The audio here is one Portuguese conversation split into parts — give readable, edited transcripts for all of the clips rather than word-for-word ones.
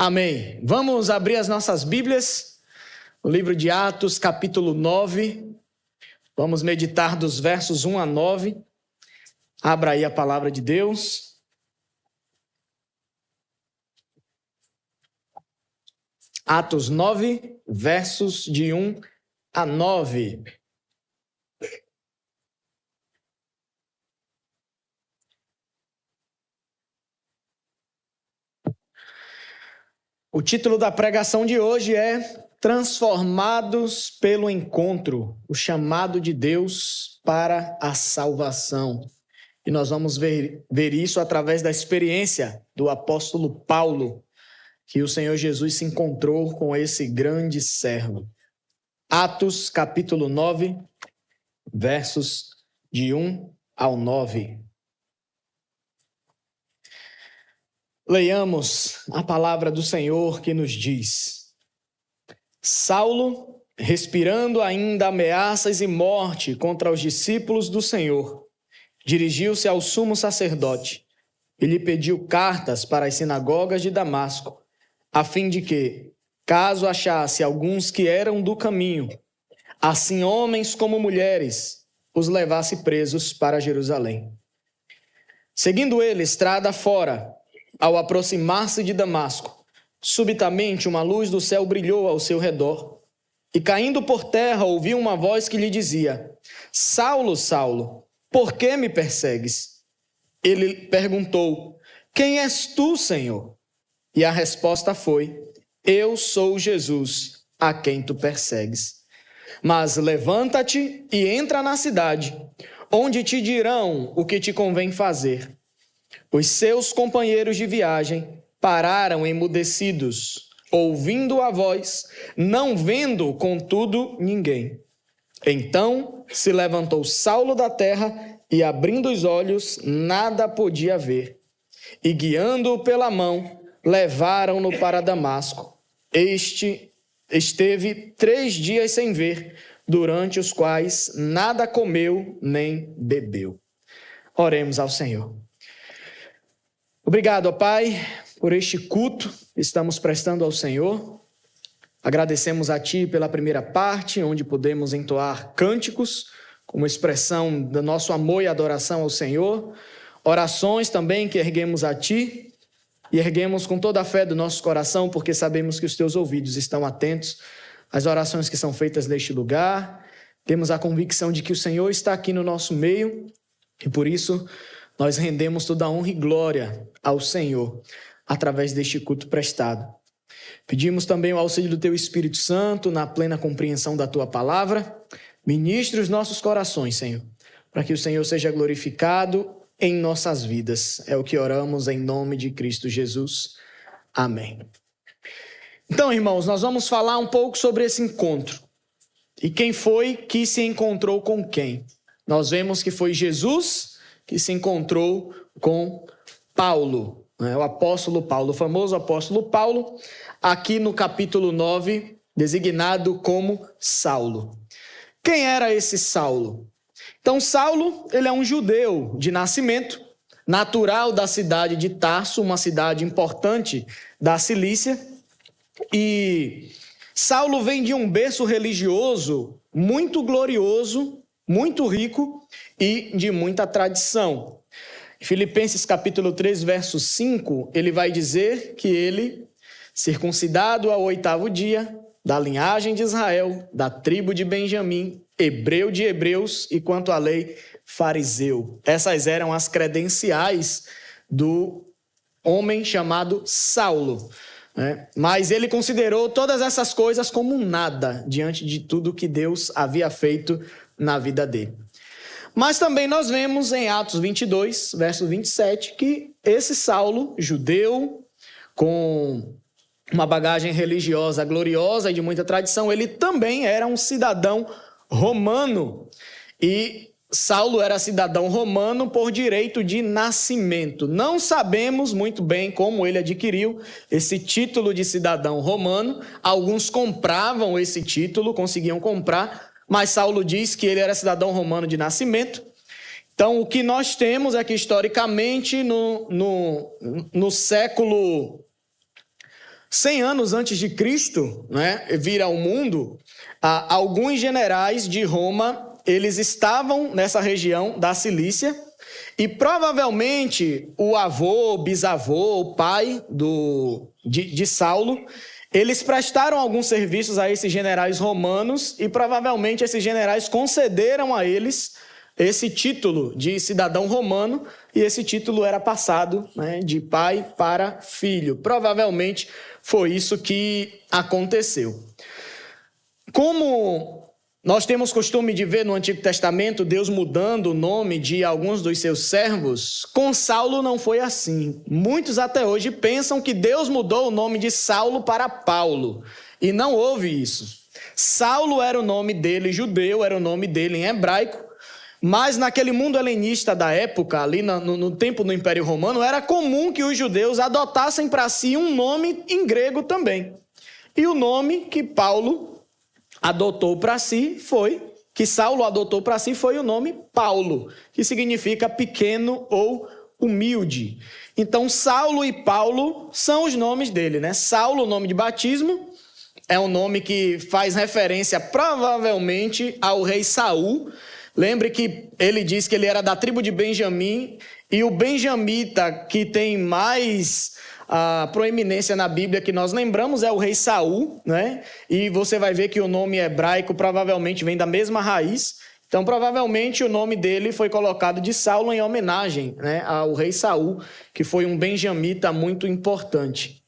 Amém. Vamos abrir as nossas Bíblias, no livro de Atos, capítulo 9. Vamos meditar dos versos 1 a 9. Abra aí a palavra de Deus. Atos 9, versos de 1 a 9. O título da pregação de hoje é Transformados pelo Encontro, o chamado de Deus para a salvação. E nós vamos ver isso através da experiência do apóstolo Paulo, que o Senhor Jesus se encontrou com esse grande servo. Atos, capítulo 9, versos de 1 ao 9. Leiamos a palavra do Senhor que nos diz: Saulo, respirando ainda ameaças e morte contra os discípulos do Senhor, dirigiu-se ao sumo sacerdote e lhe pediu cartas para as sinagogas de Damasco, a fim de que, caso achasse alguns que eram do caminho, assim homens como mulheres, os levasse presos para Jerusalém. Seguindo ele estrada fora, ao aproximar-se de Damasco, subitamente uma luz do céu brilhou ao seu redor, e caindo por terra ouviu uma voz que lhe dizia: Saulo, Saulo, por que me persegues? Ele perguntou: Quem és tu, Senhor? E a resposta foi: Eu sou Jesus, a quem tu persegues. Mas levanta-te e entra na cidade, onde te dirão o que te convém fazer. Os seus companheiros de viagem pararam emudecidos, ouvindo a voz, não vendo, contudo, ninguém. Então se levantou Saulo da terra e, abrindo os olhos, nada podia ver. E, guiando-o pela mão, levaram-no para Damasco. Este esteve 3 dias sem ver, durante os quais nada comeu nem bebeu. Oremos ao Senhor. Obrigado, ó Pai, por este culto que estamos prestando ao Senhor. Agradecemos a Ti pela primeira parte, onde podemos entoar cânticos como expressão do nosso amor e adoração ao Senhor. Orações também que erguemos a Ti e erguemos com toda a fé do nosso coração, porque sabemos que os Teus ouvidos estão atentos às orações que são feitas neste lugar. Temos a convicção de que o Senhor está aqui no nosso meio e por isso nós rendemos toda a honra e glória ao Senhor através deste culto prestado. Pedimos também o auxílio do Teu Espírito Santo na plena compreensão da Tua palavra. Ministre os nossos corações, Senhor, para que o Senhor seja glorificado em nossas vidas. É o que oramos em nome de Cristo Jesus. Amém. Então, irmãos, nós vamos falar um pouco sobre esse encontro. E quem foi que se encontrou com quem? Nós vemos que foi Jesus que se encontrou com Paulo, o apóstolo Paulo, o famoso apóstolo Paulo, aqui no capítulo 9, designado como Saulo. Quem era esse Saulo? Então, Saulo, ele é um judeu de nascimento, natural da cidade de Tarso, uma cidade importante da Cilícia, e Saulo vem de um berço religioso muito glorioso, muito rico e de muita tradição. Em Filipenses capítulo 3, verso 5, ele vai dizer que ele, circuncidado ao 8º dia, da linhagem de Israel, da tribo de Benjamim, hebreu de hebreus e, quanto à lei, fariseu. Essas eram as credenciais do homem chamado Saulo. Mas ele considerou todas essas coisas como nada diante de tudo que Deus havia feito na vida dele. Mas também nós vemos em Atos 22, verso 27, que esse Saulo, judeu, com uma bagagem religiosa gloriosa e de muita tradição, ele também era um cidadão romano. E Saulo era cidadão romano por direito de nascimento. Não sabemos muito bem como ele adquiriu esse título de cidadão romano. Alguns compravam esse título, conseguiam comprar, mas Saulo diz que ele era cidadão romano de nascimento. Então, o que nós temos é que, historicamente, no século 100 anos antes de Cristo, né, vir ao mundo, alguns generais de Roma, eles estavam nessa região da Cilícia, e provavelmente o avô, bisavô, o pai de Saulo, eles prestaram alguns serviços a esses generais romanos e provavelmente esses generais concederam a eles esse título de cidadão romano, e esse título era passado, né, de pai para filho. Provavelmente foi isso que aconteceu. Como nós temos costume de ver no Antigo Testamento Deus mudando o nome de alguns dos seus servos, com Saulo não foi assim. Muitos até hoje pensam que Deus mudou o nome de Saulo para Paulo, e não houve isso. Saulo era o nome dele judeu, era o nome dele em hebraico, mas naquele mundo helenista da época, ali no tempo do Império Romano, era comum que os judeus adotassem para si um nome em grego também. E o nome que Saulo adotou para si foi o nome Paulo, que significa pequeno ou humilde. Então, Saulo e Paulo são os nomes dele, né? Saulo, o nome de batismo, é um nome que faz referência provavelmente ao rei Saul. Lembre que ele diz que ele era da tribo de Benjamim, e o benjamita que tem mais proeminência na Bíblia que nós lembramos é o rei Saul, né? E você vai ver que o nome hebraico provavelmente vem da mesma raiz. Então, provavelmente o nome dele foi colocado de Saulo em homenagem, né, ao rei Saul, que foi um benjamita muito importante.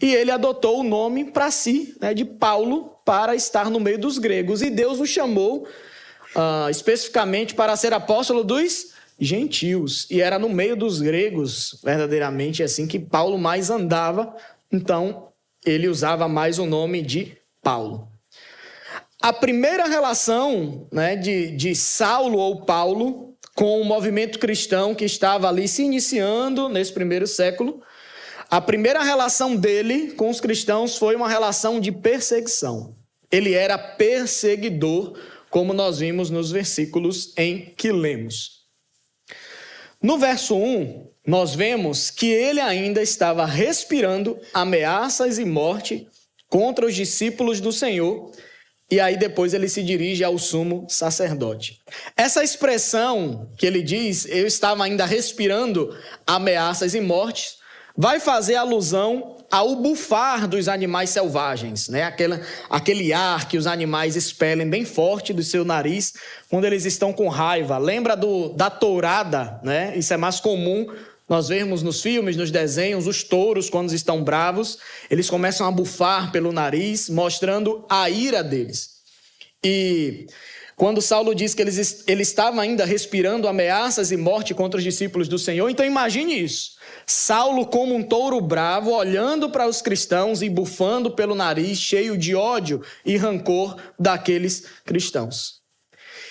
E ele adotou o nome para si, né, de Paulo, para estar no meio dos gregos. E Deus o chamou especificamente para ser apóstolo dos gentios, e era no meio dos gregos, verdadeiramente assim, que Paulo mais andava, então ele usava mais o nome de Paulo. A primeira relação, né, de Saulo ou Paulo com o movimento cristão que estava ali se iniciando nesse primeiro século, a primeira relação dele com os cristãos foi uma relação de perseguição. Ele era perseguidor, como nós vimos nos versículos em que lemos. No verso 1, nós vemos que ele ainda estava respirando ameaças e morte contra os discípulos do Senhor, e aí depois ele se dirige ao sumo sacerdote. Essa expressão que ele diz, eu estava ainda respirando ameaças e mortes, vai fazer alusão ao bufar dos animais selvagens, né? Aquele ar que os animais expelem bem forte do seu nariz quando eles estão com raiva. Lembra da tourada, né? Isso é mais comum nós vemos nos filmes, nos desenhos, os touros, quando estão bravos, eles começam a bufar pelo nariz, mostrando a ira deles. E quando Saulo diz que ele estava ainda respirando ameaças e morte contra os discípulos do Senhor, então imagine isso. Saulo como um touro bravo, olhando para os cristãos e bufando pelo nariz, cheio de ódio e rancor daqueles cristãos.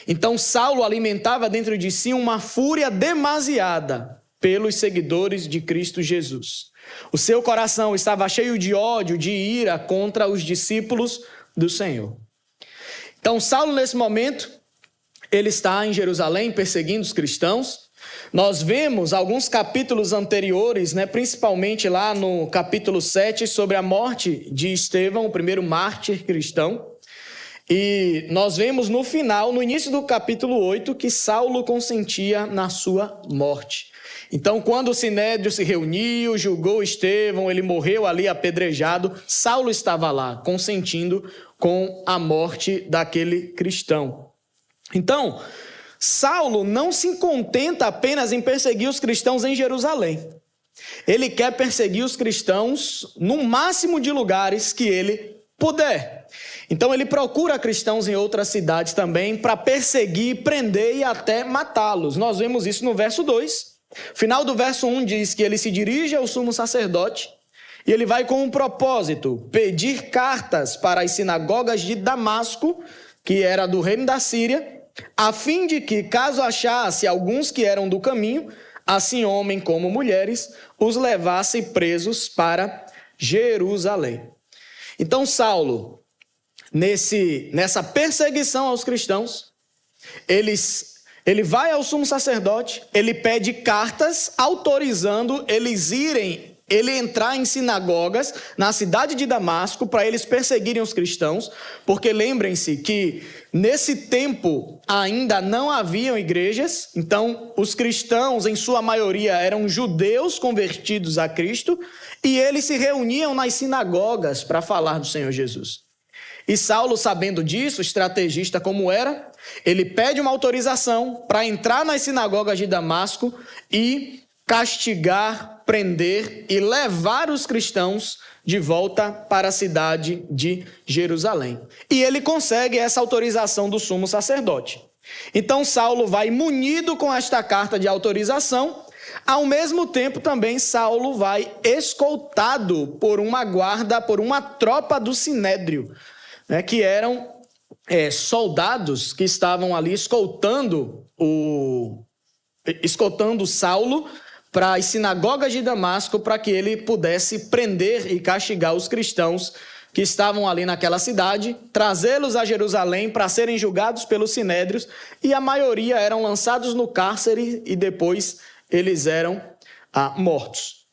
Então Saulo alimentava dentro de si uma fúria demasiada pelos seguidores de Cristo Jesus. O seu coração estava cheio de ódio, de ira contra os discípulos do Senhor. Então Saulo, nesse momento, ele está em Jerusalém perseguindo os cristãos. Nós vemos alguns capítulos anteriores, né, principalmente lá no capítulo 7, sobre a morte de Estevão, o primeiro mártir cristão. E nós vemos no final, no início do capítulo 8, que Saulo consentia na sua morte. Então, quando o Sinédrio se reuniu, julgou Estevão, ele morreu ali apedrejado, Saulo estava lá, consentindo com a morte daquele cristão. Então, Saulo não se contenta apenas em perseguir os cristãos em Jerusalém. Ele quer perseguir os cristãos no máximo de lugares que ele puder. Então ele procura cristãos em outras cidades também para perseguir, prender e até matá-los. Nós vemos isso no verso 2. Final do verso 1 diz que ele se dirige ao sumo sacerdote e ele vai com um propósito: pedir cartas para as sinagogas de Damasco, que era do reino da Síria, a fim de que, caso achasse alguns que eram do caminho, assim homens como mulheres, os levasse presos para Jerusalém. Então Saulo, nessa perseguição aos cristãos, ele vai ao sumo sacerdote, ele pede cartas autorizando eles irem ele entrar em sinagogas na cidade de Damasco para eles perseguirem os cristãos, porque lembrem-se que nesse tempo ainda não haviam igrejas, então os cristãos em sua maioria eram judeus convertidos a Cristo e eles se reuniam nas sinagogas para falar do Senhor Jesus. E Saulo, sabendo disso, estrategista como era, ele pede uma autorização para entrar nas sinagogas de Damasco e castigar, prender e levar os cristãos de volta para a cidade de Jerusalém. E ele consegue essa autorização do sumo sacerdote. Então Saulo vai munido com esta carta de autorização. Ao mesmo tempo também Saulo vai escoltado por uma guarda, por uma tropa do Sinédrio, que eram soldados que estavam ali escoltando Saulo para as sinagogas de Damasco, para que ele pudesse prender e castigar os cristãos que estavam ali naquela cidade, trazê-los a Jerusalém para serem julgados pelos sinédrios, e a maioria eram lançados no cárcere e depois eles eram mortos.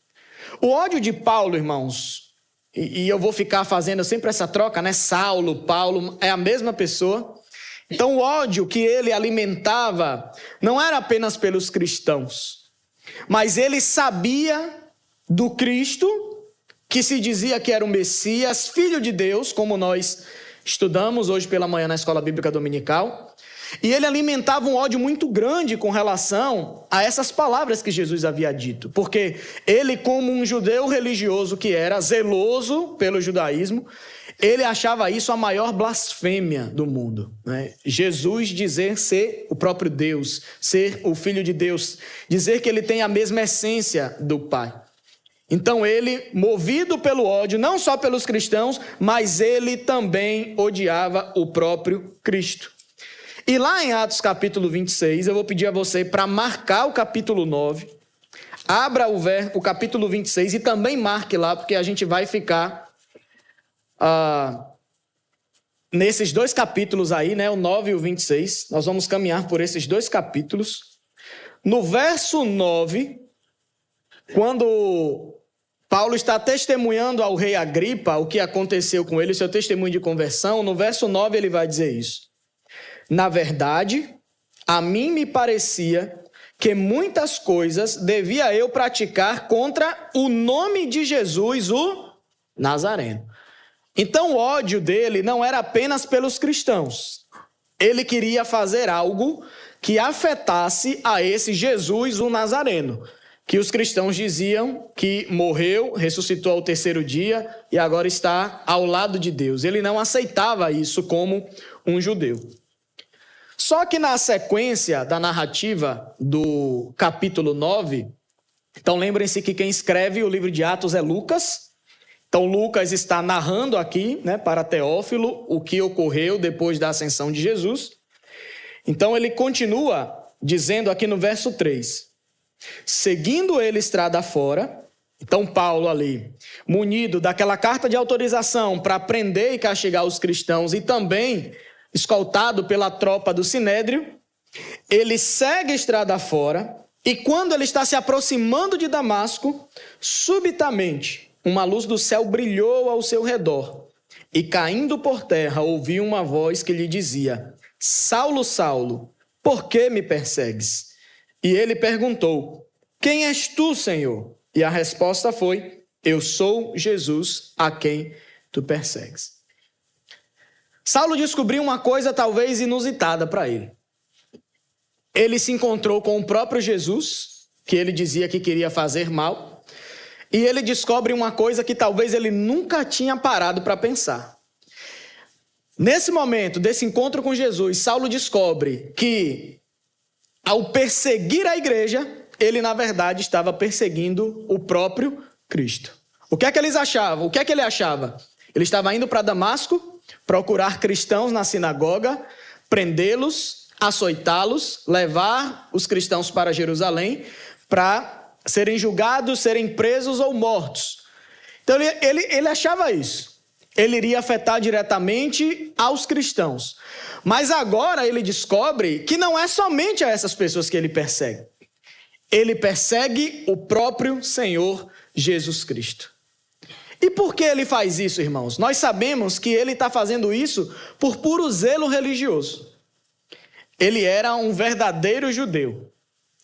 O ódio de Paulo, irmãos, e eu vou ficar fazendo sempre essa troca, né? Saulo, Paulo, é a mesma pessoa. Então o ódio que ele alimentava não era apenas pelos cristãos, mas ele sabia do Cristo, que se dizia que era o Messias, Filho de Deus, como nós estudamos hoje pela manhã na Escola Bíblica Dominical. E ele alimentava um ódio muito grande com relação a essas palavras que Jesus havia dito. Porque ele, como um judeu religioso que era, zeloso pelo judaísmo, ele achava isso a maior blasfêmia do mundo, né? Jesus dizer ser o próprio Deus, ser o Filho de Deus, dizer que ele tem a mesma essência do Pai. Então ele, movido pelo ódio, não só pelos cristãos, mas ele também odiava o próprio Cristo. E lá em Atos capítulo 26, eu vou pedir a você para marcar o capítulo 9, abra o capítulo 26 e também marque lá, porque a gente vai ficar nesses dois capítulos aí, né, o 9 e o 26, nós vamos caminhar por esses dois capítulos. No verso 9, quando Paulo está testemunhando ao rei Agripa o que aconteceu com ele, seu testemunho de conversão, no verso 9 ele vai dizer isso. Na verdade, a mim me parecia que muitas coisas devia eu praticar contra o nome de Jesus, o Nazareno. Então o ódio dele não era apenas pelos cristãos. Ele queria fazer algo que afetasse a esse Jesus, o Nazareno, que os cristãos diziam que morreu, ressuscitou ao terceiro dia e agora está ao lado de Deus. Ele não aceitava isso como um judeu. Só que na sequência da narrativa do capítulo 9, então lembrem-se que quem escreve o livro de Atos é Lucas. Então Lucas está narrando aqui, né, para Teófilo o que ocorreu depois da ascensão de Jesus. Então ele continua dizendo aqui no verso 3. Seguindo ele estrada fora, então Paulo ali, munido daquela carta de autorização para prender e castigar os cristãos e também escoltado pela tropa do Sinédrio, ele segue a estrada fora e quando ele está se aproximando de Damasco, subitamente uma luz do céu brilhou ao seu redor e caindo por terra ouviu uma voz que lhe dizia: Saulo, Saulo, por que me persegues? E ele perguntou: Quem és tu, Senhor? E a resposta foi: Eu sou Jesus a quem tu persegues. Saulo descobriu uma coisa talvez inusitada para ele. Ele se encontrou com o próprio Jesus, que ele dizia que queria fazer mal, e ele descobre uma coisa que talvez ele nunca tinha parado para pensar. Nesse momento, desse encontro com Jesus, Saulo descobre que, ao perseguir a igreja, ele, na verdade, estava perseguindo o próprio Cristo. O que é que eles achavam? O que é que ele achava? Ele estava indo para Damasco, procurar cristãos na sinagoga, prendê-los, açoitá-los, levar os cristãos para Jerusalém, para serem julgados, serem presos ou mortos. Então ele achava isso. Ele iria afetar diretamente aos cristãos. Mas agora ele descobre que não é somente a essas pessoas que ele persegue. Ele persegue o próprio Senhor Jesus Cristo. E por que ele faz isso, irmãos? Nós sabemos que ele está fazendo isso por puro zelo religioso. Ele era um verdadeiro judeu,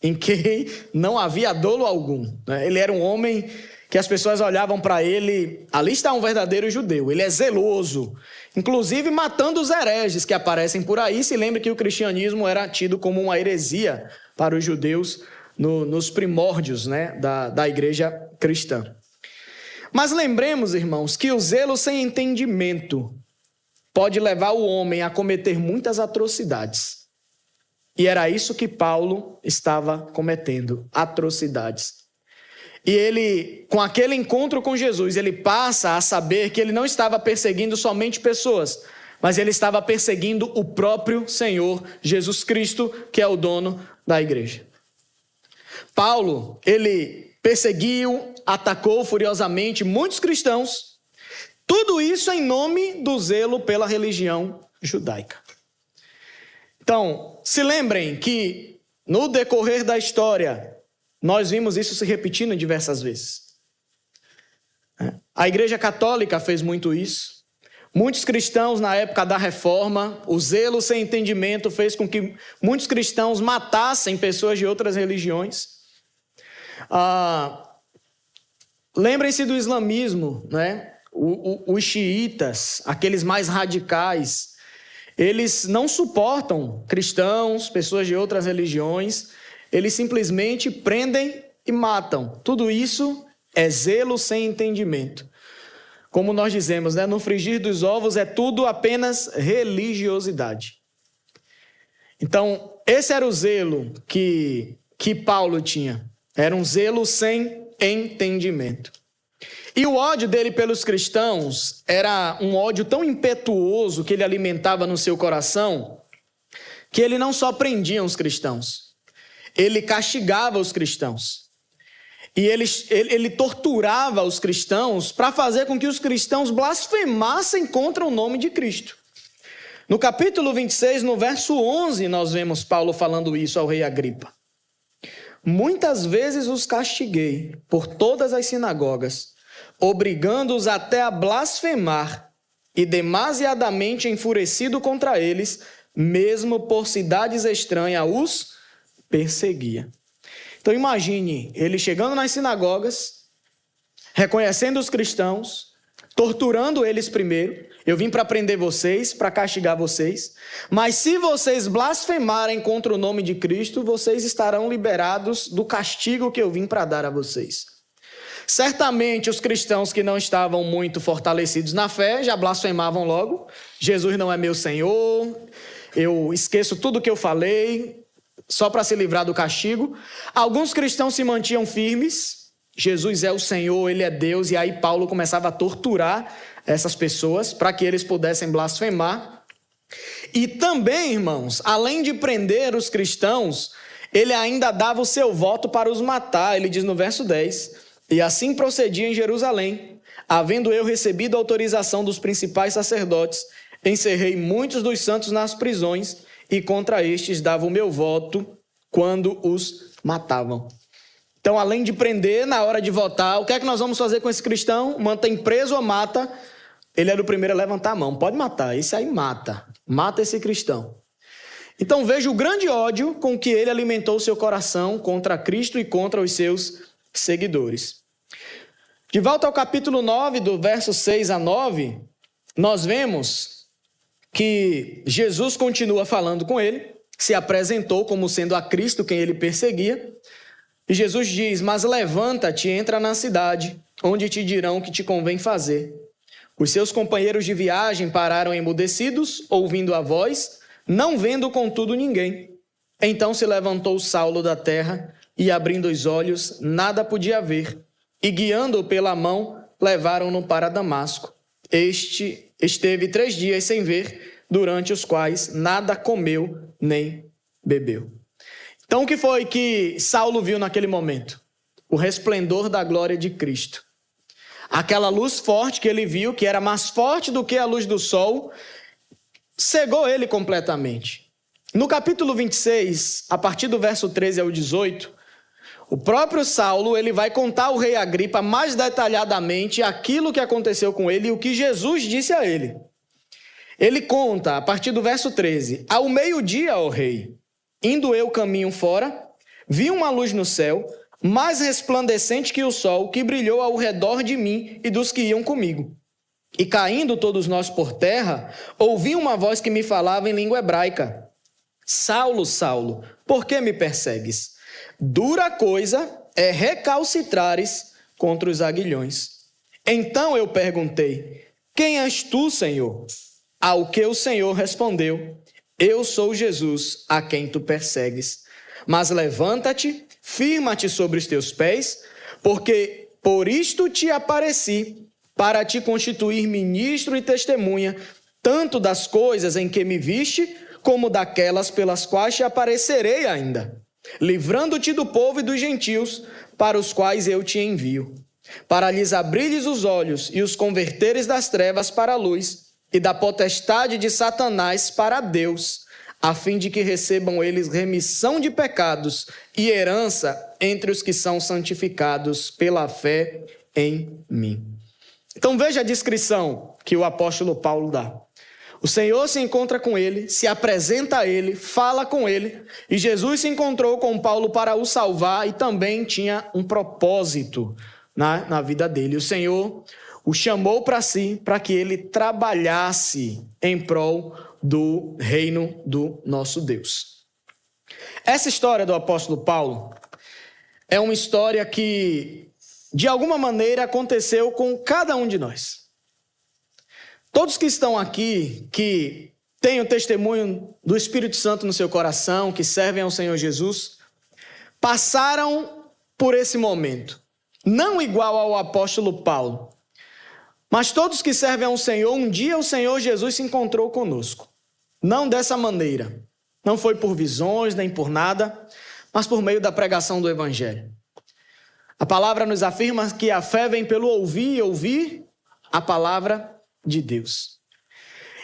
em quem não havia dolo algum. Ele era um homem que as pessoas olhavam para ele, ali está um verdadeiro judeu, ele é zeloso, inclusive matando os hereges que aparecem por aí. Se lembre que o cristianismo era tido como uma heresia para os judeus nos primórdios, da igreja cristã. Mas lembremos, irmãos, que o zelo sem entendimento pode levar o homem a cometer muitas atrocidades. E era isso que Paulo estava cometendo, atrocidades. E ele, com aquele encontro com Jesus, ele passa a saber que ele não estava perseguindo somente pessoas, mas ele estava perseguindo o próprio Senhor Jesus Cristo, que é o dono da igreja. Paulo, ele perseguiu, atacou furiosamente muitos cristãos, tudo isso em nome do zelo pela religião judaica. Então, se lembrem que no decorrer da história, nós vimos isso se repetindo diversas vezes. A Igreja Católica fez muito isso. Muitos cristãos na época da Reforma, o zelo sem entendimento fez com que muitos cristãos matassem pessoas de outras religiões. Lembrem-se do islamismo, os xiitas, aqueles mais radicais, eles não suportam cristãos, pessoas de outras religiões, eles simplesmente prendem e matam. Tudo isso é zelo sem entendimento. Como nós dizemos, no frigir dos ovos é tudo apenas religiosidade. Então, esse era o zelo que Paulo tinha. Era um zelo sem entendimento. E o ódio dele pelos cristãos era um ódio tão impetuoso que ele alimentava no seu coração, que ele não só prendia os cristãos, ele castigava os cristãos. E ele torturava os cristãos para fazer com que os cristãos blasfemassem contra o nome de Cristo. No capítulo 26, no verso 11, nós vemos Paulo falando isso ao rei Agripa. Muitas vezes os castiguei por todas as sinagogas, obrigando-os até a blasfemar, e demasiadamente enfurecido contra eles, mesmo por cidades estranhas os perseguia. Então imagine ele chegando nas sinagogas, reconhecendo os cristãos, torturando eles primeiro. Eu vim para prender vocês, para castigar vocês, mas se vocês blasfemarem contra o nome de Cristo, vocês estarão liberados do castigo que eu vim para dar a vocês. Certamente os cristãos que não estavam muito fortalecidos na fé já blasfemavam logo. Jesus não é meu Senhor, eu esqueço tudo que eu falei, só para se livrar do castigo. Alguns cristãos se mantinham firmes, Jesus é o Senhor, Ele é Deus, e aí Paulo começava a torturar essas pessoas para que eles pudessem blasfemar. E também, irmãos, além de prender os cristãos, ele ainda dava o seu voto para os matar. Ele diz no verso 10, e assim procedia em Jerusalém, havendo eu recebido a autorização dos principais sacerdotes, encerrei muitos dos santos nas prisões, e contra estes dava o meu voto quando os matavam. Então, além de prender, na hora de votar, o que é que nós vamos fazer com esse cristão? Mantém preso ou mata? Ele era o primeiro a levantar a mão. Pode matar, esse aí mata. Mata esse cristão. Então veja o grande ódio com que ele alimentou o seu coração contra Cristo e contra os seus seguidores. De volta ao capítulo 9, do verso 6 a 9, nós vemos que Jesus continua falando com ele, se apresentou como sendo a Cristo quem ele perseguia. E Jesus diz, mas levanta-te e entra na cidade, onde te dirão o que te convém fazer. Os seus companheiros de viagem pararam emudecidos, ouvindo a voz, não vendo contudo ninguém. Então se levantou Saulo da terra, e abrindo os olhos, nada podia ver. E guiando-o pela mão, levaram-no para Damasco. Este esteve 3 dias sem ver, durante os quais nada comeu nem bebeu. Então o que foi que Saulo viu naquele momento? O resplendor da glória de Cristo. Aquela luz forte que ele viu, que era mais forte do que a luz do sol, cegou ele completamente. No capítulo 26, a partir do verso 13 ao 18, O próprio Saulo, ele vai contar ao rei Agripa mais detalhadamente aquilo que aconteceu com ele e o que Jesus disse a ele. Ele conta, a partir do verso 13, ao meio-dia, ó rei, indo eu caminho fora, vi uma luz no céu, mais resplandecente que o sol, que brilhou ao redor de mim e dos que iam comigo. E caindo todos nós por terra, ouvi uma voz que me falava em língua hebraica. Saulo, Saulo, por que me persegues? Dura coisa é recalcitrares contra os aguilhões. Então eu perguntei, quem és tu, Senhor? Ao que o Senhor respondeu, eu sou Jesus, a quem tu persegues. Mas levanta-te, firma-te sobre os teus pés, porque por isto te apareci, para te constituir ministro e testemunha, tanto das coisas em que me viste, como daquelas pelas quais te aparecerei ainda, livrando-te do povo e dos gentios, para os quais eu te envio, para lhes abrir os olhos e os converteres das trevas para a luz, e da potestade de Satanás para Deus, a fim de que recebam eles remissão de pecados e herança entre os que são santificados pela fé em mim. Então veja a descrição que o apóstolo Paulo dá. O Senhor se encontra com ele, se apresenta a ele, fala com ele, e Jesus se encontrou com Paulo para o salvar e também tinha um propósito na vida dele. O Senhor o chamou para si, para que ele trabalhasse em prol do reino do nosso Deus. Essa história do apóstolo Paulo é uma história que, de alguma maneira, aconteceu com cada um de nós. Todos que estão aqui, que têm o testemunho do Espírito Santo no seu coração, que servem ao Senhor Jesus, passaram por esse momento. Não igual ao apóstolo Paulo, mas todos que servem ao Senhor, um dia o Senhor Jesus se encontrou conosco. Não dessa maneira. Não foi por visões, nem por nada, mas por meio da pregação do Evangelho. A palavra nos afirma que a fé vem pelo ouvir e ouvir a palavra de Deus.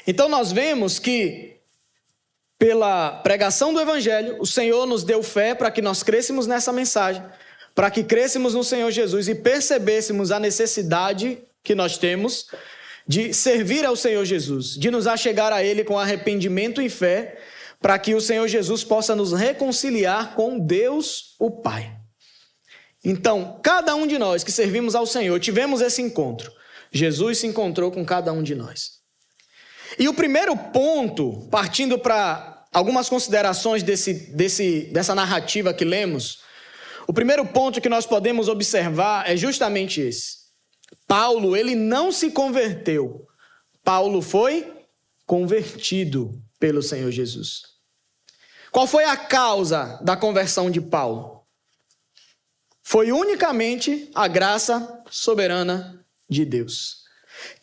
Então nós vemos que, pela pregação do Evangelho, o Senhor nos deu fé para que nós crescêssemos nessa mensagem, para que crescêssemos no Senhor Jesus e percebêssemos a necessidade que nós temos de servir ao Senhor Jesus, de nos achegar a Ele com arrependimento e fé, para que o Senhor Jesus possa nos reconciliar com Deus, o Pai. Então, cada um de nós que servimos ao Senhor, tivemos esse encontro. Jesus se encontrou com cada um de nós. E o primeiro ponto, partindo para algumas considerações dessa narrativa que lemos, o primeiro ponto que nós podemos observar é justamente esse. Paulo, ele não se converteu. Paulo foi convertido pelo Senhor Jesus. Qual foi a causa da conversão de Paulo? Foi unicamente a graça soberana de Deus.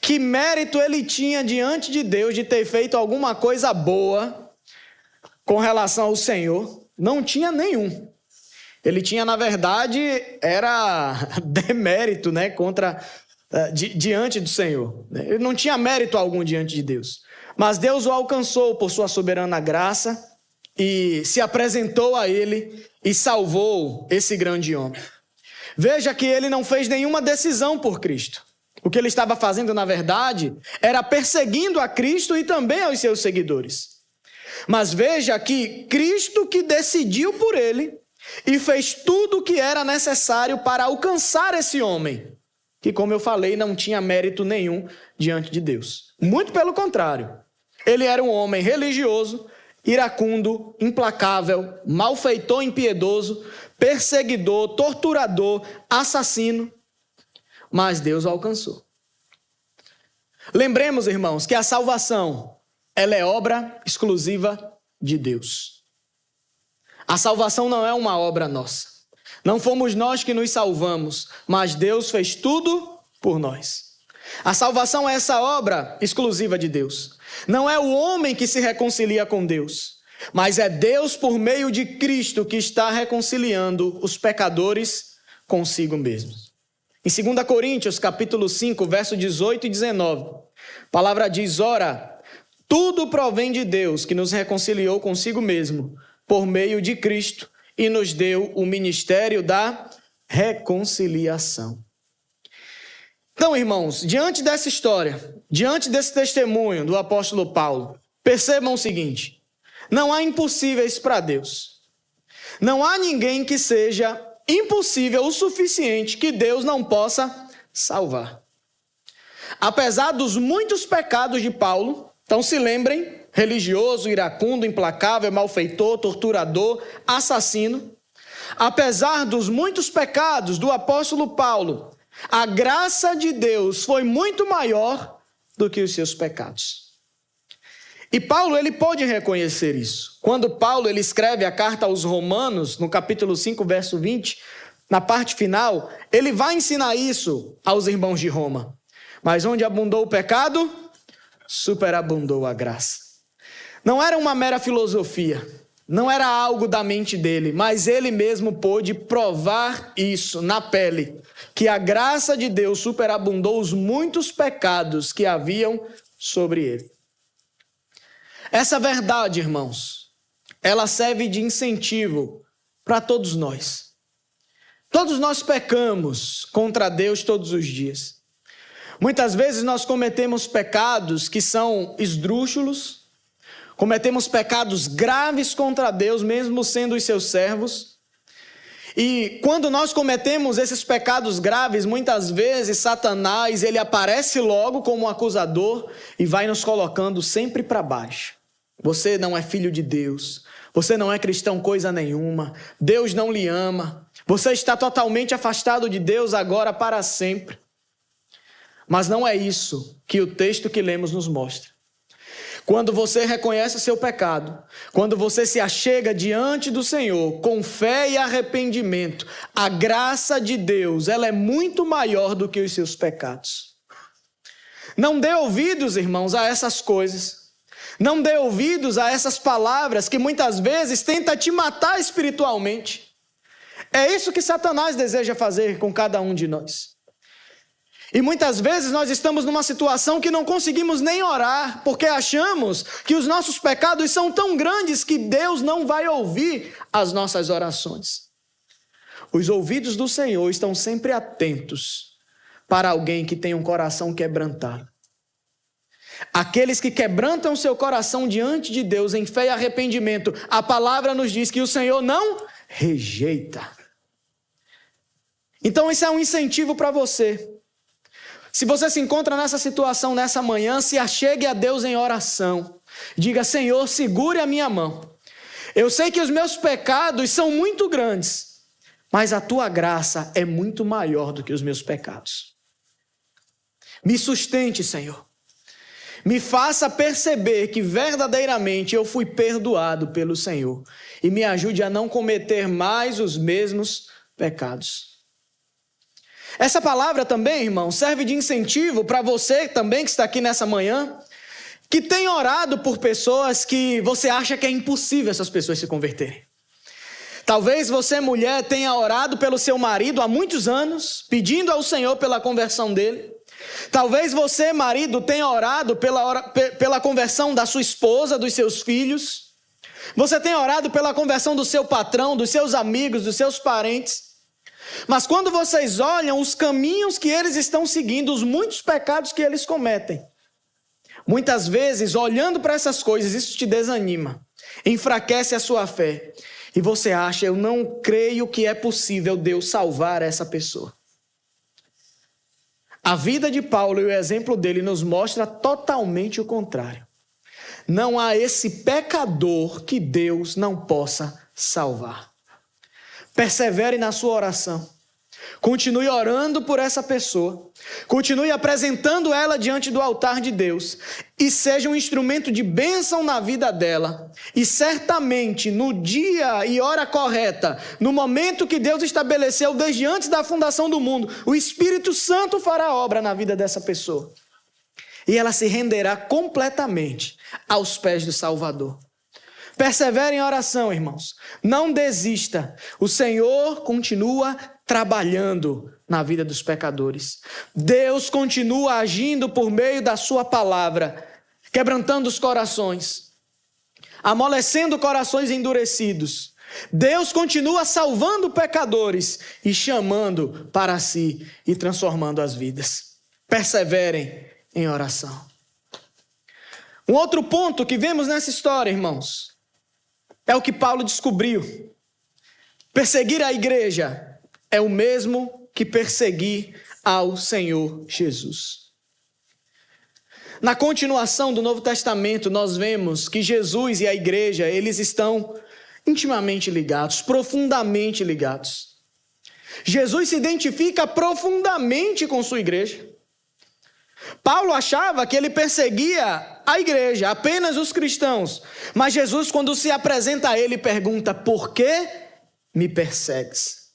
Que mérito ele tinha diante de Deus de ter feito alguma coisa boa com relação ao Senhor? Não tinha nenhum. Ele tinha, na verdade, era demérito, né, diante do Senhor. Ele não tinha mérito algum diante de Deus. Mas Deus o alcançou por sua soberana graça e se apresentou a ele e salvou esse grande homem. Veja que ele não fez nenhuma decisão por Cristo. O que ele estava fazendo, na verdade, era perseguindo a Cristo e também aos seus seguidores. Mas veja que Cristo que decidiu por ele e fez tudo o que era necessário para alcançar esse homem, que, como eu falei, não tinha mérito nenhum diante de Deus. Muito pelo contrário. Ele era um homem religioso, iracundo, implacável, malfeitor, impiedoso, perseguidor, torturador, assassino. Mas Deus o alcançou. Lembremos, irmãos, que a salvação, ela é obra exclusiva de Deus. A salvação não é uma obra nossa. Não fomos nós que nos salvamos, mas Deus fez tudo por nós. A salvação é essa obra exclusiva de Deus. Não é o homem que se reconcilia com Deus, mas é Deus por meio de Cristo que está reconciliando os pecadores consigo mesmos. Em 2 Coríntios, capítulo 5, verso 18 e 19, a palavra diz: ora, tudo provém de Deus que nos reconciliou consigo mesmo, por meio de Cristo, e nos deu o ministério da reconciliação. Então, irmãos, diante dessa história, diante desse testemunho do apóstolo Paulo, percebam o seguinte: não há impossíveis para Deus. Não há ninguém que seja impossível o suficiente que Deus não possa salvar. Apesar dos muitos pecados de Paulo, então se lembrem, religioso, iracundo, implacável, malfeitor, torturador, assassino. Apesar dos muitos pecados do apóstolo Paulo, a graça de Deus foi muito maior do que os seus pecados. E Paulo, ele pode reconhecer isso. Quando Paulo ele escreve a carta aos Romanos, no capítulo 5, verso 20, na parte final, ele vai ensinar isso aos irmãos de Roma. Mas onde abundou o pecado, superabundou a graça. Não era uma mera filosofia, não era algo da mente dele, mas ele mesmo pôde provar isso na pele, que a graça de Deus superabundou os muitos pecados que haviam sobre ele. Essa verdade, irmãos, ela serve de incentivo para todos nós. Todos nós pecamos contra Deus todos os dias. Muitas vezes nós cometemos pecados que são esdrúxulos, cometemos pecados graves contra Deus, mesmo sendo os seus servos. E quando nós cometemos esses pecados graves, muitas vezes Satanás, ele aparece logo como um acusador e vai nos colocando sempre para baixo. Você não é filho de Deus, você não é cristão coisa nenhuma, Deus não lhe ama, você está totalmente afastado de Deus agora para sempre. Mas não é isso que o texto que lemos nos mostra. Quando você reconhece o seu pecado, quando você se achega diante do Senhor com fé e arrependimento, a graça de Deus, ela é muito maior do que os seus pecados. Não dê ouvidos, irmãos, a essas coisas. Não dê ouvidos a essas palavras que muitas vezes tentam te matar espiritualmente. É isso que Satanás deseja fazer com cada um de nós. E muitas vezes nós estamos numa situação que não conseguimos nem orar, porque achamos que os nossos pecados são tão grandes que Deus não vai ouvir as nossas orações. Os ouvidos do Senhor estão sempre atentos para alguém que tem um coração quebrantado. Aqueles que quebrantam seu coração diante de Deus em fé e arrependimento, a palavra nos diz que o Senhor não rejeita. Então isso é um incentivo para você. Se você se encontra nessa situação nessa manhã, se achegue a Deus em oração. Diga: Senhor, segure a minha mão. Eu sei que os meus pecados são muito grandes, mas a tua graça é muito maior do que os meus pecados. Me sustente, Senhor. Me faça perceber que verdadeiramente eu fui perdoado pelo Senhor. E me ajude a não cometer mais os mesmos pecados. Essa palavra também, irmão, serve de incentivo para você também que está aqui nessa manhã, que tem orado por pessoas que você acha que é impossível essas pessoas se converterem. Talvez você, mulher, tenha orado pelo seu marido há muitos anos, pedindo ao Senhor pela conversão dele. Talvez você, marido, tenha orado pela conversão da sua esposa, dos seus filhos. Você tenha orado pela conversão do seu patrão, dos seus amigos, dos seus parentes. Mas quando vocês olham os caminhos que eles estão seguindo, os muitos pecados que eles cometem, muitas vezes, olhando para essas coisas, isso te desanima, enfraquece a sua fé. E você acha: eu não creio que é possível Deus salvar essa pessoa. A vida de Paulo e o exemplo dele nos mostra totalmente o contrário. Não há esse pecador que Deus não possa salvar. Persevere na sua oração. Continue orando por essa pessoa. Continue apresentando ela diante do altar de Deus. E seja um instrumento de bênção na vida dela. E certamente no dia e hora correta, no momento que Deus estabeleceu desde antes da fundação do mundo, o Espírito Santo fará obra na vida dessa pessoa. E ela se renderá completamente aos pés do Salvador. Persevere em oração, irmãos. Não desista. O Senhor continua trabalhando na vida dos pecadores. Deus continua agindo por meio da sua palavra, quebrantando os corações, amolecendo corações endurecidos, Deus continua salvando pecadores e chamando para si e transformando as vidas. Perseverem em oração. Um outro ponto que vemos nessa história, irmãos, é o que Paulo descobriu. Perseguir a igreja é o mesmo que perseguir ao Senhor Jesus. Na continuação do Novo Testamento, nós vemos que Jesus e a igreja, eles estão intimamente ligados, profundamente ligados. Jesus se identifica profundamente com sua igreja. Paulo achava que ele perseguia a igreja, apenas os cristãos. Mas Jesus, quando se apresenta a ele, pergunta: por que me persegues?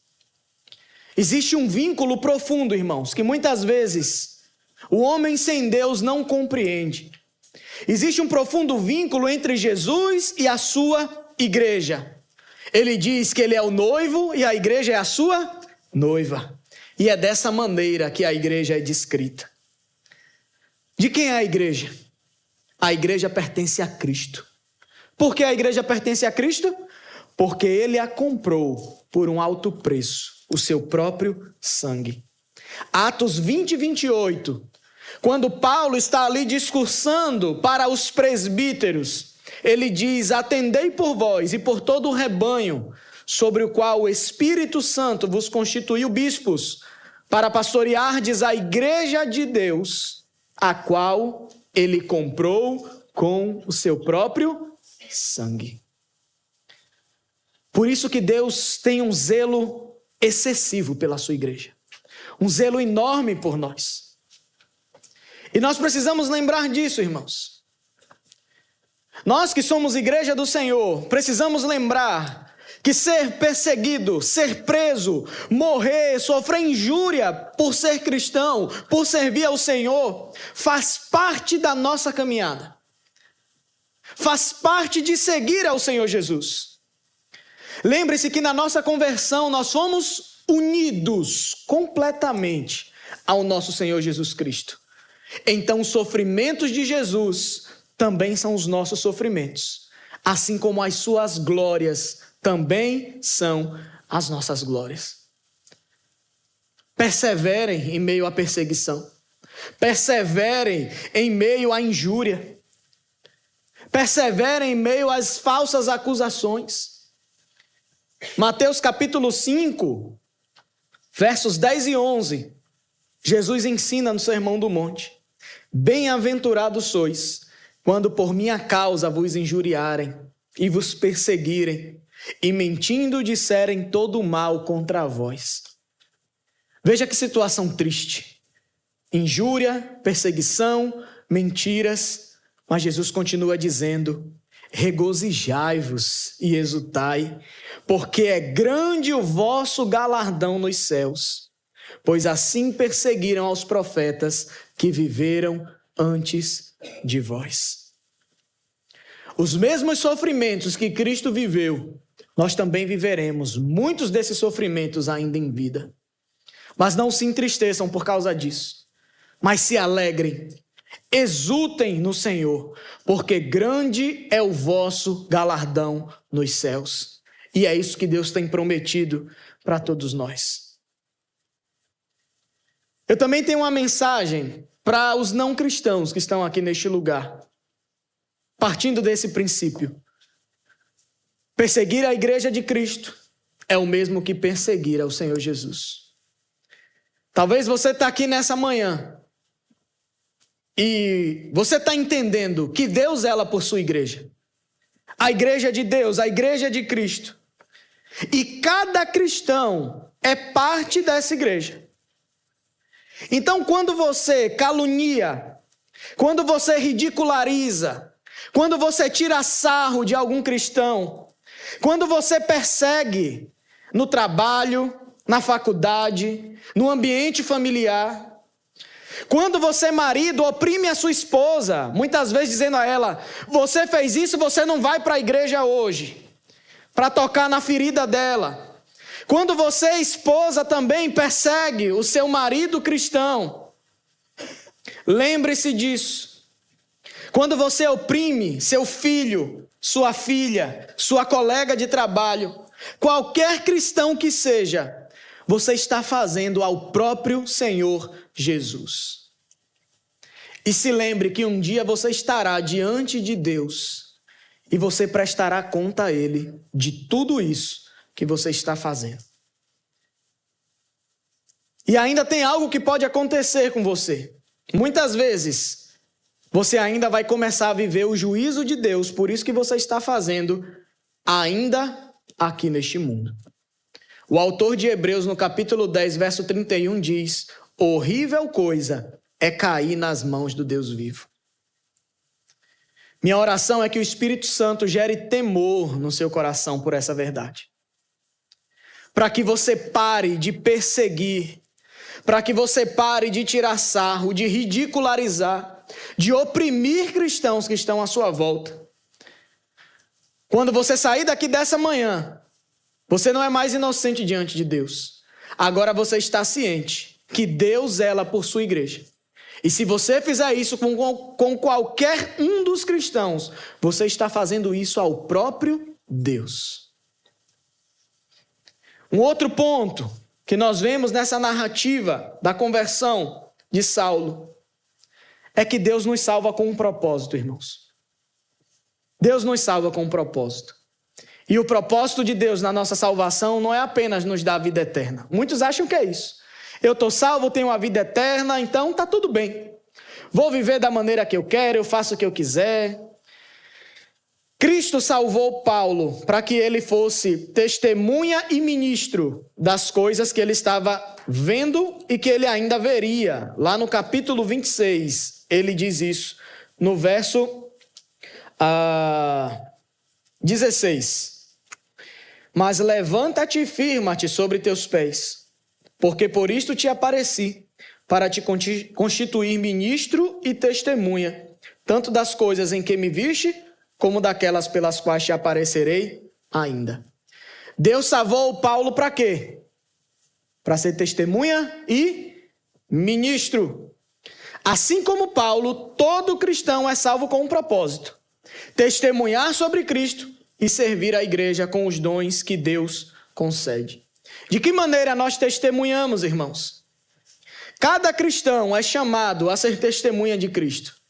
Existe um vínculo profundo, irmãos, que muitas vezes o homem sem Deus não compreende. Existe um profundo vínculo entre Jesus e a sua igreja. Ele diz que ele é o noivo e a igreja é a sua noiva. E é dessa maneira que a igreja é descrita. De quem é a igreja? A igreja pertence a Cristo. Por que a igreja pertence a Cristo? Porque ele a comprou por um alto preço, o seu próprio sangue. Atos 20 e 28, quando Paulo está ali discursando para os presbíteros, ele diz: atendei por vós e por todo o rebanho, sobre o qual o Espírito Santo vos constituiu bispos, para pastoreardes a igreja de Deus, a qual ele comprou com o seu próprio sangue. Por isso que Deus tem um zelo excessivo pela sua igreja. Um zelo enorme por nós. E nós precisamos lembrar disso, irmãos. Nós que somos igreja do Senhor, precisamos lembrar que ser perseguido, ser preso, morrer, sofrer injúria por ser cristão, por servir ao Senhor, faz parte da nossa caminhada. Faz parte de seguir ao Senhor Jesus. Lembre-se que na nossa conversão nós fomos unidos completamente ao nosso Senhor Jesus Cristo. Então os sofrimentos de Jesus também são os nossos sofrimentos, assim como as suas glórias também são as nossas glórias. Perseverem em meio à perseguição. Perseverem em meio à injúria. Perseverem em meio às falsas acusações. Mateus capítulo 5, versos 10 e 11. Jesus ensina no Sermão do Monte: bem-aventurados sois, quando por minha causa vos injuriarem e vos perseguirem, e mentindo disserem todo o mal contra vós. Veja que situação triste. Injúria, perseguição, mentiras. Mas Jesus continua dizendo: regozijai-vos e exultai, porque é grande o vosso galardão nos céus, pois assim perseguiram aos profetas que viveram antes de vós. Os mesmos sofrimentos que Cristo viveu, nós também viveremos muitos desses sofrimentos ainda em vida. Mas não se entristeçam por causa disso, mas se alegrem, exultem no Senhor, porque grande é o vosso galardão nos céus. E é isso que Deus tem prometido para todos nós. Eu também tenho uma mensagem para os não cristãos que estão aqui neste lugar, partindo desse princípio. Perseguir a igreja de Cristo é o mesmo que perseguir ao Senhor Jesus. Talvez você está aqui nessa manhã e você está entendendo que Deus zela por sua igreja. A igreja de Deus, a igreja de Cristo. E cada cristão é parte dessa igreja. Então, quando você calunia, quando você ridiculariza, quando você tira sarro de algum cristão, quando você persegue no trabalho, na faculdade, no ambiente familiar, quando você, marido, oprime a sua esposa, muitas vezes dizendo a ela: você fez isso, você não vai para a igreja hoje, para tocar na ferida dela. Quando você, esposa, também persegue o seu marido cristão, lembre-se disso. Quando você oprime seu filho, sua filha, sua colega de trabalho, qualquer cristão que seja, você está fazendo ao próprio Senhor Jesus. E se lembre que um dia você estará diante de Deus e você prestará conta a Ele de tudo isso que você está fazendo. E ainda tem algo que pode acontecer com você. Muitas vezes, você ainda vai começar a viver o juízo de Deus, por isso que você está fazendo ainda aqui neste mundo. O autor de Hebreus, no capítulo 10, verso 31, diz: horrível coisa é cair nas mãos do Deus vivo. Minha oração é que o Espírito Santo gere temor no seu coração por essa verdade. Para que você pare de perseguir, para que você pare de tirar sarro, de ridicularizar, de oprimir cristãos que estão à sua volta. Quando você sair daqui dessa manhã, você não é mais inocente diante de Deus. Agora você está ciente que Deus zela por sua igreja. E se você fizer isso com qualquer um dos cristãos, você está fazendo isso ao próprio Deus. Um outro ponto que nós vemos nessa narrativa da conversão de Saulo é que Deus nos salva com um propósito, irmãos. Deus nos salva com um propósito. E o propósito de Deus na nossa salvação não é apenas nos dar a vida eterna. Muitos acham que é isso. Eu estou salvo, tenho a vida eterna, então está tudo bem. Vou viver da maneira que eu quero, eu faço o que eu quiser. Cristo salvou Paulo para que ele fosse testemunha e ministro das coisas que ele estava vendo e que ele ainda veria. Lá no capítulo 26, ele diz isso, no verso 16. Mas levanta-te e firma-te sobre teus pés, porque por isto te apareci, para te constituir ministro e testemunha, tanto das coisas em que me viste, como daquelas pelas quais te aparecerei ainda. Deus salvou Paulo para quê? Para ser testemunha e ministro. Assim como Paulo, todo cristão é salvo com um propósito: testemunhar sobre Cristo e servir a igreja com os dons que Deus concede. De que maneira nós testemunhamos, irmãos? Cada cristão é chamado a ser testemunha de Cristo.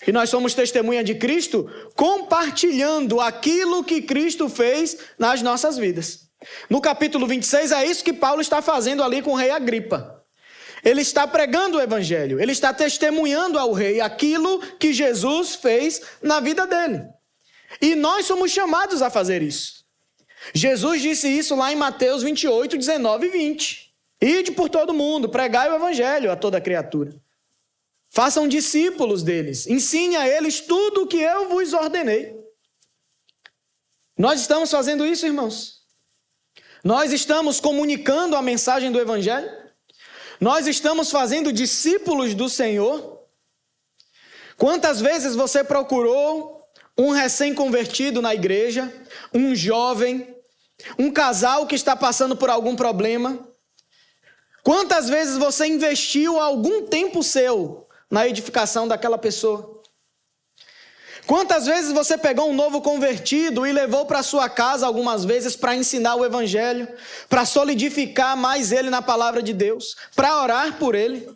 E nós somos testemunha de Cristo compartilhando aquilo que Cristo fez nas nossas vidas. No capítulo 26 é isso que Paulo está fazendo ali com o rei Agripa. Ele está pregando o evangelho, ele está testemunhando ao rei aquilo que Jesus fez na vida dele. E nós somos chamados a fazer isso. Jesus disse isso lá em Mateus 28, 19 e 20. Ide por todo mundo, pregai o evangelho a toda criatura. Façam discípulos deles, ensine a eles tudo o que eu vos ordenei. Nós estamos fazendo isso, irmãos? Nós estamos comunicando a mensagem do evangelho? Nós estamos fazendo discípulos do Senhor? Quantas vezes você procurou um recém-convertido na igreja, um jovem, um casal que está passando por algum problema? Quantas vezes você investiu algum tempo seu na edificação daquela pessoa? Quantas vezes você pegou um novo convertido e levou para sua casa algumas vezes para ensinar o evangelho, para solidificar mais ele na palavra de Deus, para orar por ele?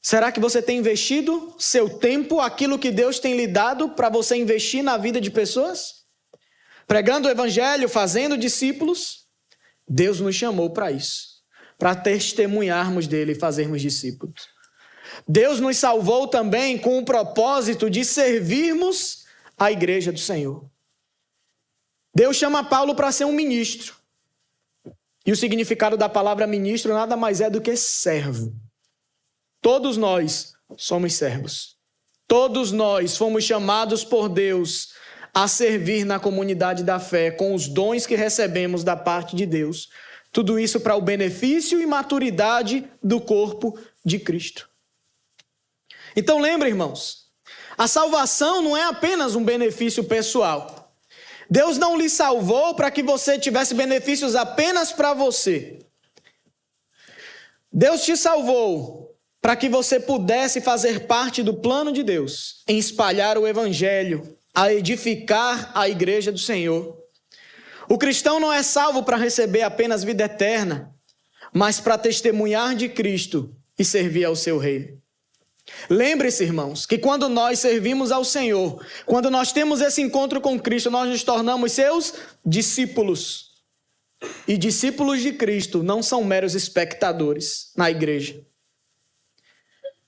Será que você tem investido seu tempo, aquilo que Deus tem lhe dado para você investir na vida de pessoas? Pregando o evangelho, fazendo discípulos? Deus nos chamou para isso, para testemunharmos dele e fazermos discípulos. Deus nos salvou também com o propósito de servirmos a igreja do Senhor. Deus chama Paulo para ser um ministro. E o significado da palavra ministro nada mais é do que servo. Todos nós somos servos. Todos nós fomos chamados por Deus a servir na comunidade da fé com os dons que recebemos da parte de Deus. Tudo isso para o benefício e maturidade do corpo de Cristo. Então lembre, irmãos, a salvação não é apenas um benefício pessoal. Deus não lhe salvou para que você tivesse benefícios apenas para você. Deus te salvou para que você pudesse fazer parte do plano de Deus, em espalhar o evangelho, a edificar a igreja do Senhor. O cristão não é salvo para receber apenas vida eterna, mas para testemunhar de Cristo e servir ao seu reino. Lembre-se, irmãos, que quando nós servimos ao Senhor, quando nós temos esse encontro com Cristo, nós nos tornamos seus discípulos. E discípulos de Cristo não são meros espectadores na igreja.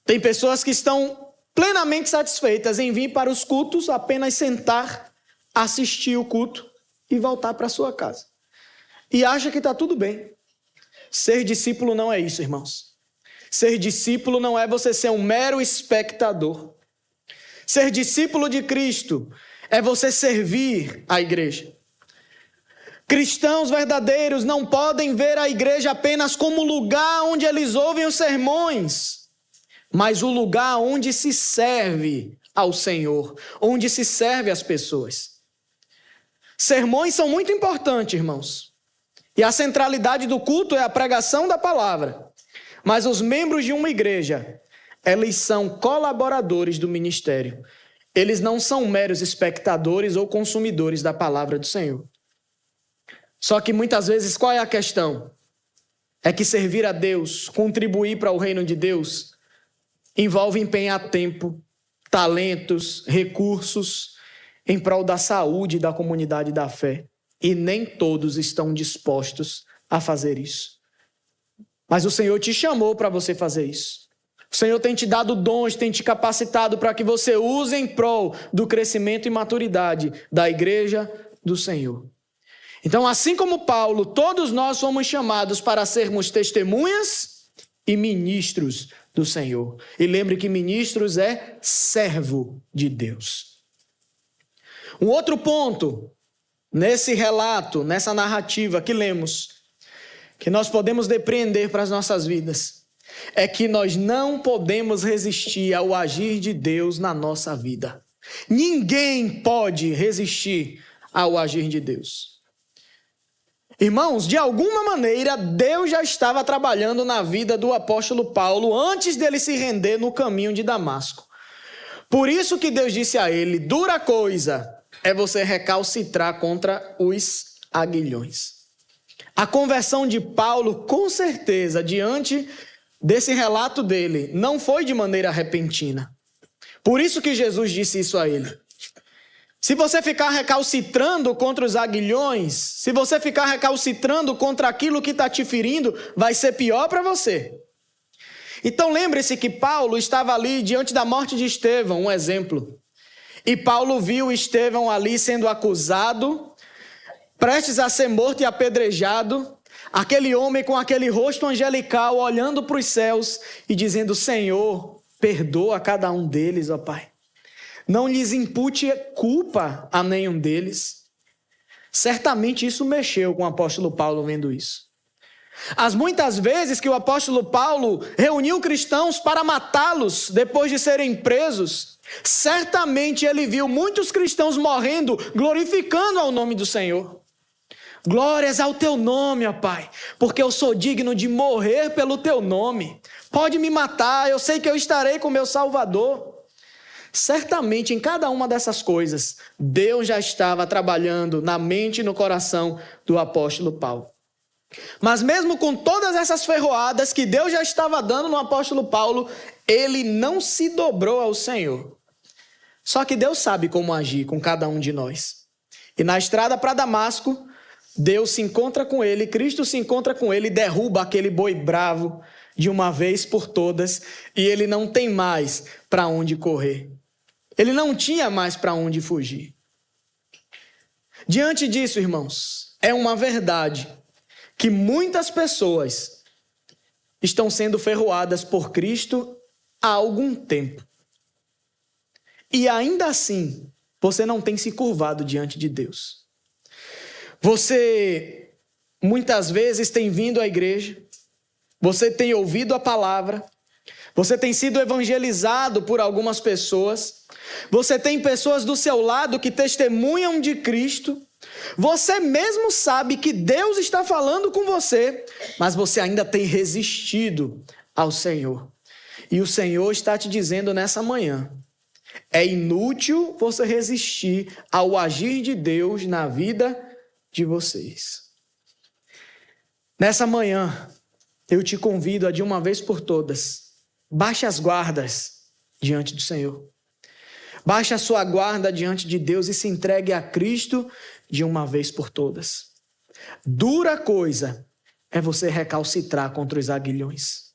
Tem pessoas que estão plenamente satisfeitas em vir para os cultos, apenas sentar, assistir o culto e voltar para a sua casa. E acha que está tudo bem. Ser discípulo não é isso, irmãos. Ser discípulo não é você ser um mero espectador. Ser discípulo de Cristo é você servir a igreja. Cristãos verdadeiros não podem ver a igreja apenas como lugar onde eles ouvem os sermões, mas o lugar onde se serve ao Senhor, onde se serve às pessoas. Sermões são muito importantes, irmãos. E a centralidade do culto é a pregação da palavra. Mas os membros de uma igreja, eles são colaboradores do ministério. Eles não são meros espectadores ou consumidores da palavra do Senhor. Só que muitas vezes qual é a questão? É que servir a Deus, contribuir para o reino de Deus, envolve empenhar tempo, talentos, recursos em prol da saúde da comunidade da fé. E nem todos estão dispostos a fazer isso. Mas o Senhor te chamou para você fazer isso. O Senhor tem te dado dons, tem te capacitado para que você use em prol do crescimento e maturidade da igreja do Senhor. Então, assim como Paulo, todos nós somos chamados para sermos testemunhas e ministros do Senhor. E lembre que ministros é servo de Deus. Um outro ponto, nesse relato, nessa narrativa que lemos, que nós podemos depreender para as nossas vidas, é que nós não podemos resistir ao agir de Deus na nossa vida. Ninguém pode resistir ao agir de Deus. Irmãos, de alguma maneira, Deus já estava trabalhando na vida do apóstolo Paulo antes dele se render no caminho de Damasco. Por isso que Deus disse a ele: dura coisa é você recalcitrar contra os aguilhões. A conversão de Paulo, com certeza, diante desse relato dele, não foi de maneira repentina. Por isso que Jesus disse isso a ele. Se você ficar recalcitrando contra os aguilhões, se você ficar recalcitrando contra aquilo que está te ferindo, vai ser pior para você. Então lembre-se que Paulo estava ali diante da morte de Estevão, um exemplo. E Paulo viu Estevão ali sendo acusado, prestes a ser morto e apedrejado, aquele homem com aquele rosto angelical olhando para os céus e dizendo: Senhor, perdoa cada um deles, ó Pai. Não lhes impute culpa a nenhum deles. Certamente isso mexeu com o apóstolo Paulo vendo isso. As muitas vezes que o apóstolo Paulo reuniu cristãos para matá-los depois de serem presos, certamente ele viu muitos cristãos morrendo, glorificando ao nome do Senhor. Glórias ao teu nome, ó Pai, porque eu sou digno de morrer pelo teu nome. Pode me matar, eu sei que eu estarei com meu Salvador. Certamente em cada uma dessas coisas, Deus já estava trabalhando na mente e no coração do apóstolo Paulo. Mas mesmo com todas essas ferroadas que Deus já estava dando no apóstolo Paulo, ele não se dobrou ao Senhor. Só que Deus sabe como agir com cada um de nós. E na estrada para Damasco, Deus se encontra com ele, Cristo se encontra com ele e derruba aquele boi bravo de uma vez por todas, e ele não tem mais para onde correr. Ele não tinha mais para onde fugir. Diante disso, irmãos, é uma verdade que muitas pessoas estão sendo ferroadas por Cristo há algum tempo. E ainda assim, você não tem se curvado diante de Deus. Você muitas vezes tem vindo à igreja, você tem ouvido a palavra, você tem sido evangelizado por algumas pessoas, você tem pessoas do seu lado que testemunham de Cristo, você mesmo sabe que Deus está falando com você, mas você ainda tem resistido ao Senhor. E o Senhor está te dizendo nessa manhã: é inútil você resistir ao agir de Deus na vida de vocês. Nessa manhã, eu te convido a, de uma vez por todas, baixe as guardas diante do Senhor. Baixe a sua guarda diante de Deus e se entregue a Cristo de uma vez por todas. Dura coisa é você recalcitrar contra os aguilhões.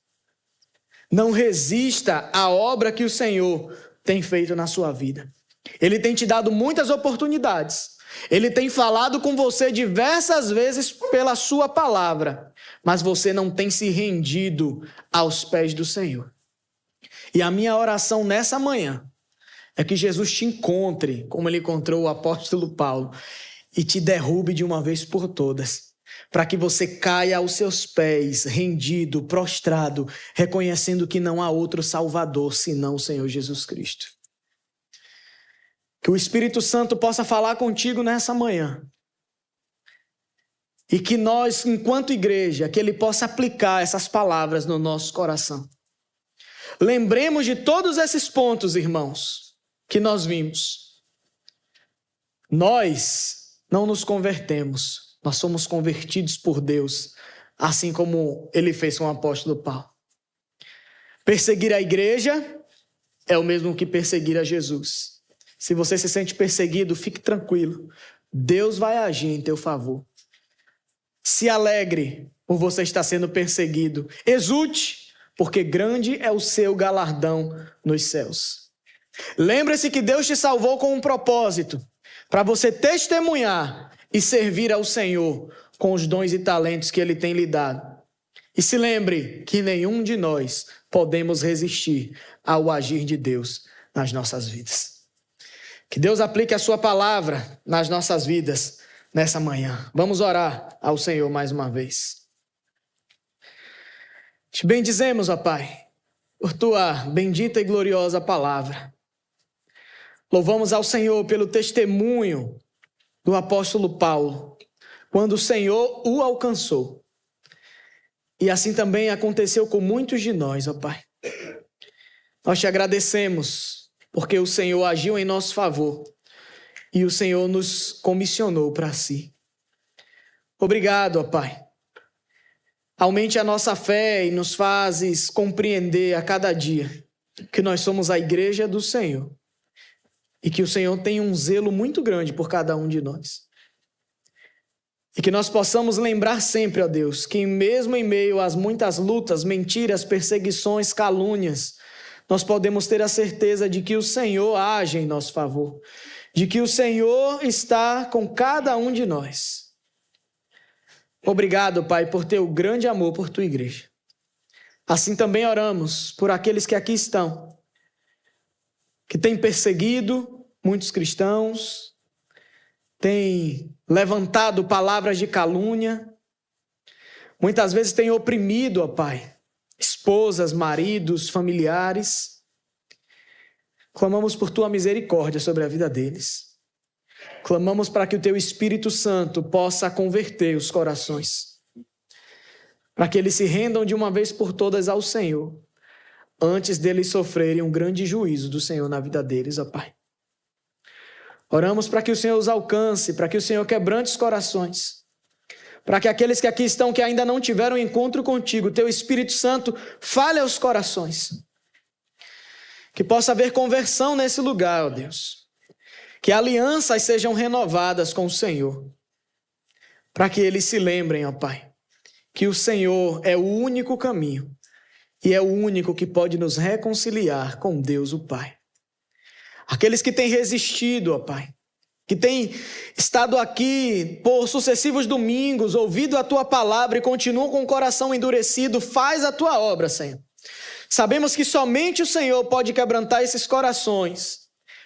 Não resista à obra que o Senhor tem feito na sua vida. Ele tem te dado muitas oportunidades. Ele tem falado com você diversas vezes pela sua palavra, mas você não tem se rendido aos pés do Senhor. E a minha oração nessa manhã é que Jesus te encontre, como ele encontrou o apóstolo Paulo, e te derrube de uma vez por todas, para que você caia aos seus pés, rendido, prostrado, reconhecendo que não há outro Salvador senão o Senhor Jesus Cristo. Que o Espírito Santo possa falar contigo nessa manhã. E que nós, enquanto igreja, que ele possa aplicar essas palavras no nosso coração. Lembremos de todos esses pontos, irmãos, que nós vimos. Nós não nos convertemos, nós somos convertidos por Deus, assim como ele fez com o apóstolo Paulo. Perseguir a igreja é o mesmo que perseguir a Jesus. Se você se sente perseguido, fique tranquilo. Deus vai agir em teu favor. Se alegre por você estar sendo perseguido. Exulte, porque grande é o seu galardão nos céus. Lembre-se que Deus te salvou com um propósito, para você testemunhar e servir ao Senhor com os dons e talentos que Ele tem lhe dado. E se lembre que nenhum de nós podemos resistir ao agir de Deus nas nossas vidas. Que Deus aplique a sua palavra nas nossas vidas nessa manhã. Vamos orar ao Senhor mais uma vez. Te bendizemos, ó Pai, por tua bendita e gloriosa palavra. Louvamos ao Senhor pelo testemunho do apóstolo Paulo, quando o Senhor o alcançou. E assim também aconteceu com muitos de nós, ó Pai. Nós te agradecemos, porque o Senhor agiu em nosso favor e o Senhor nos comissionou para si. Obrigado, ó Pai. Aumente a nossa fé e nos fazes compreender a cada dia que nós somos a igreja do Senhor e que o Senhor tem um zelo muito grande por cada um de nós. E que nós possamos lembrar sempre, ó Deus, que mesmo em meio às muitas lutas, mentiras, perseguições, calúnias, nós podemos ter a certeza de que o Senhor age em nosso favor, de que o Senhor está com cada um de nós. Obrigado, Pai, por teu grande amor por tua igreja. Assim também oramos por aqueles que aqui estão, que têm perseguido muitos cristãos, têm levantado palavras de calúnia, muitas vezes têm oprimido, ó Pai, esposas, maridos, familiares. Clamamos por tua misericórdia sobre a vida deles. Clamamos para que o teu Espírito Santo possa converter os corações, para que eles se rendam de uma vez por todas ao Senhor, antes deles sofrerem um grande juízo do Senhor na vida deles, ó Pai. Oramos para que o Senhor os alcance, para que o Senhor quebrante os corações, para que aqueles que aqui estão, que ainda não tiveram encontro contigo, teu Espírito Santo fale aos corações. Que possa haver conversão nesse lugar, ó Deus. Que alianças sejam renovadas com o Senhor. Para que eles se lembrem, ó Pai, que o Senhor é o único caminho e é o único que pode nos reconciliar com Deus o Pai. Aqueles que têm resistido, ó Pai, que têm estado aqui por sucessivos domingos, ouvido a tua palavra e continuam com o coração endurecido, faz a tua obra, Senhor. Sabemos que somente o Senhor pode quebrantar esses corações.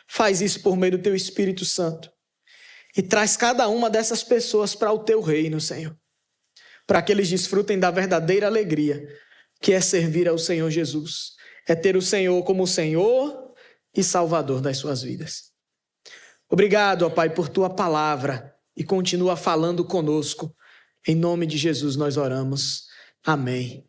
Faz isso por meio do teu Espírito Santo. E traz cada uma dessas pessoas para o teu reino, Senhor. Para que eles desfrutem da verdadeira alegria, que é servir ao Senhor Jesus. É ter o Senhor como Senhor e Salvador das suas vidas. Obrigado, ó Pai, por tua palavra e continua falando conosco. Em nome de Jesus nós oramos. Amém